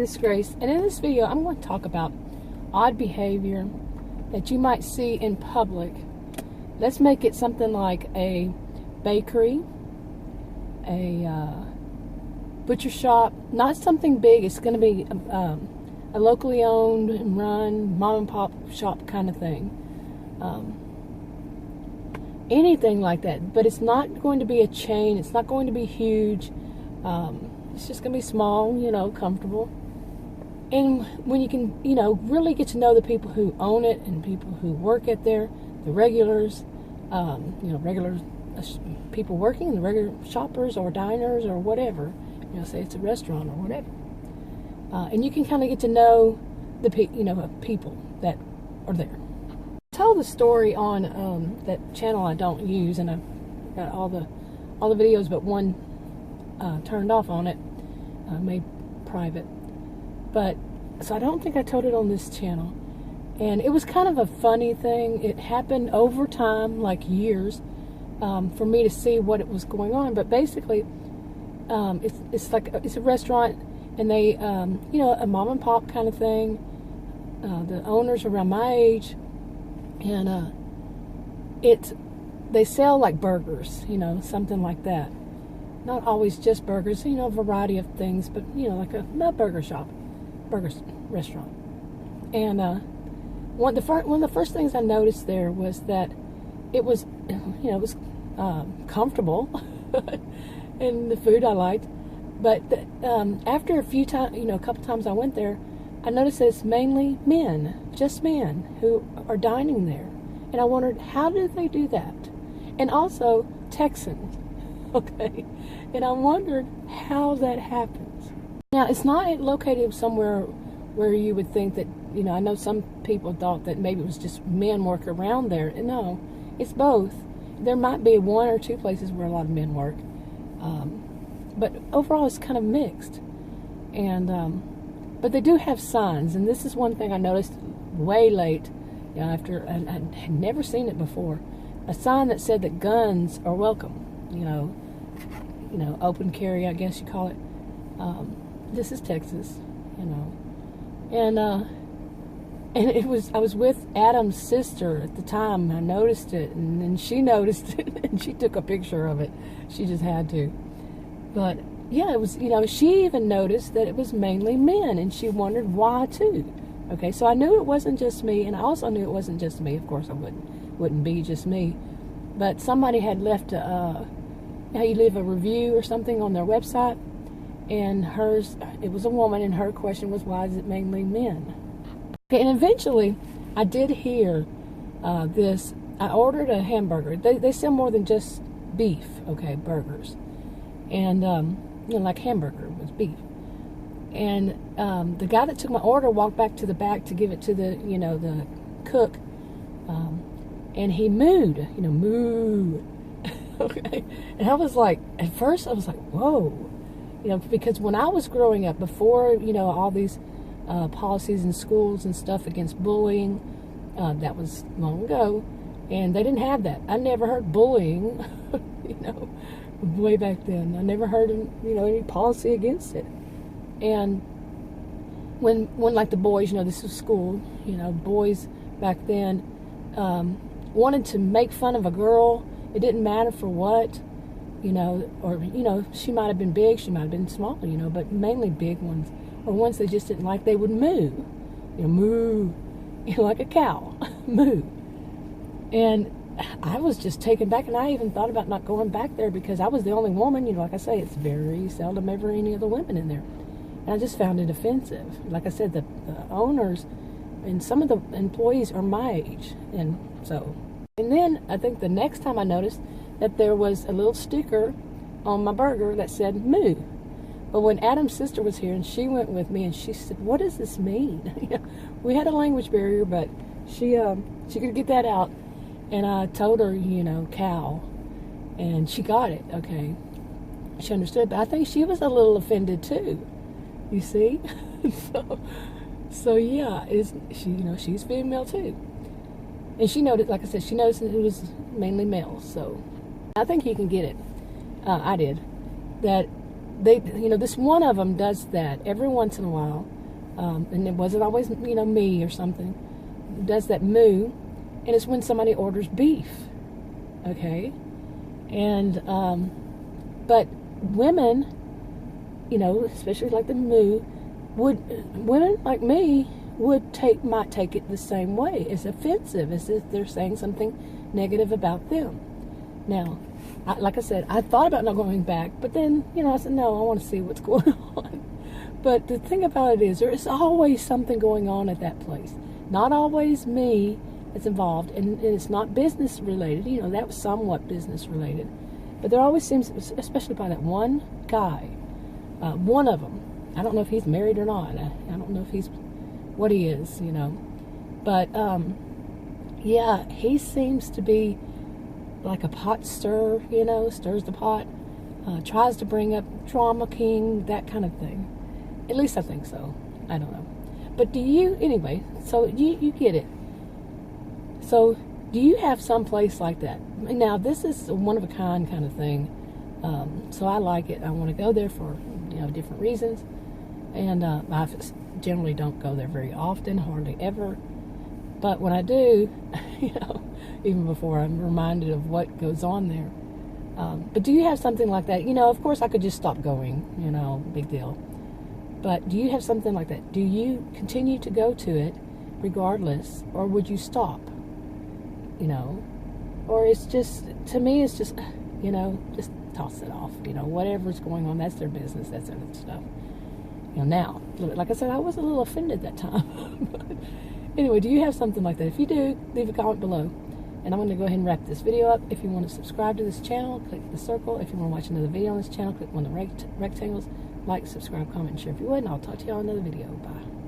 It's Grace, and in this video I'm going to talk about odd behavior that you might see in public. Let's make it something like a bakery, a butcher shop, not something big. It's going to be a locally owned and run mom and pop shop kind of thing. Anything like that, but it's not going to be a chain. It's not going to be huge. It's just going to be small, comfortable. And when you can, really get to know the people who own it and people who work at there, the regulars, regular people working, and the regular shoppers or diners or whatever, say it's a restaurant or whatever. And you can kind of get to know the people that are there. I tell the story on that channel I don't use, and I've got all the videos but one turned off on it, made private. But so I don't think I told it on this channel, and it was kind of a funny thing. It happened over time, like years, for me to see what it was going on. But basically, it's a restaurant, and they a mom and pop kind of thing. The owner's around my age, and they sell like burgers, something like that. Not always just burgers, a variety of things, but like a burger shop, burger restaurant. And one of the first things I noticed there was that it was, comfortable, and the food I liked. But after a few times, a couple times I went there, I noticed that it's mainly men, just men, who are dining there. And I wondered, how do they do that? And also Texans, okay? And I wondered how that happens. Now, it's not located somewhere where you would think that, I know some people thought that maybe it was just men work around there. No, it's both. There might be one or two places where a lot of men work. But overall, it's kind of mixed. And, but they do have signs. And this is one thing I noticed way late, after, I had never seen it before. A sign that said that guns are welcome, open carry, I guess you call it. This is Texas, and I was with Adam's sister at the time. I noticed it, and then she noticed it, and she took a picture of it. She just had to. But yeah, it was, she even noticed that it was mainly men, and she wondered why too. Okay, so I knew it wasn't just me, and I also knew it wasn't just me. Of course, I wouldn't be just me, but somebody had left you leave a review or something on their website, and it was a woman, and her question was, why is it mainly men? Okay, and eventually I did hear this. I ordered a hamburger. They sell more than just beef, okay, burgers, and like hamburger was beef. And the guy that took my order walked back to the back to give it to the the cook, and he mooed, moo. Okay, and I was like, at first I was like, whoa, because when I was growing up, before all these policies in schools and stuff against bullying, that was long ago, and they didn't have that. I never heard bullying, way back then. I never heard any policy against it. And when like the boys, this was school, boys back then wanted to make fun of a girl. It didn't matter for what, or, she might have been big, she might have been small, but mainly big ones, or ones they just didn't like, they would moo, moo, like a cow, moo. And I was just taken back, and I even thought about not going back there because I was the only woman, like I say, it's very seldom ever any other women in there. And I just found it offensive. Like I said, the owners and some of the employees are my age, and so. And then I think the next time I noticed that there was a little sticker on my burger that said moo. But when Adam's sister was here, and she went with me, and she said, what does this mean? We had a language barrier, but she could get that out. And I told her, cow, and she got it, okay. She understood, but I think she was a little offended too, you see? so yeah, she's female too. And she noticed, like I said, she noticed that it was mainly males. So I think you can get it. I did. That this one of them does that every once in a while, and it wasn't always, me or something, does that moo, and it's when somebody orders beef, okay? And, but women, especially like the moo, women like me might take it the same way. It's offensive, as if they're saying something negative about them. Now, like I said, I thought about not going back, but then, I said, no, I want to see what's going on. But the thing about it is, there is always something going on at that place. Not always me that's involved, and it's not business related. That was somewhat business related. But there always seems, especially by that one guy, one of them, I don't know if he's married or not. I don't know if he's what he is, But, yeah, he seems to be like a pot stirrer, stirs the pot, tries to bring up drama king, that kind of thing. At least I think so. I don't know. But anyway, so you get it. So, do you have some place like that? Now, this is a one-of-a-kind kind of thing, so I like it. I want to go there for, different reasons, and I generally don't go there very often, hardly ever, but when I do, even before I'm reminded of what goes on there. But do you have something like that? Of course I could just stop going, big deal. But do you have something like that? Do you continue to go to it regardless, or would you stop? Or it's just, to me, it's just, just toss it off. Whatever's going on, that's their business, that's their stuff. Now, like I said, I was a little offended that time. But anyway, do you have something like that? If you do, leave a comment below. And I'm going to go ahead and wrap this video up. If you want to subscribe to this channel, click the circle. If you want to watch another video on this channel, click one of the rectangles. Like, subscribe, comment, and share if you would. And I'll talk to you all in another video. Bye.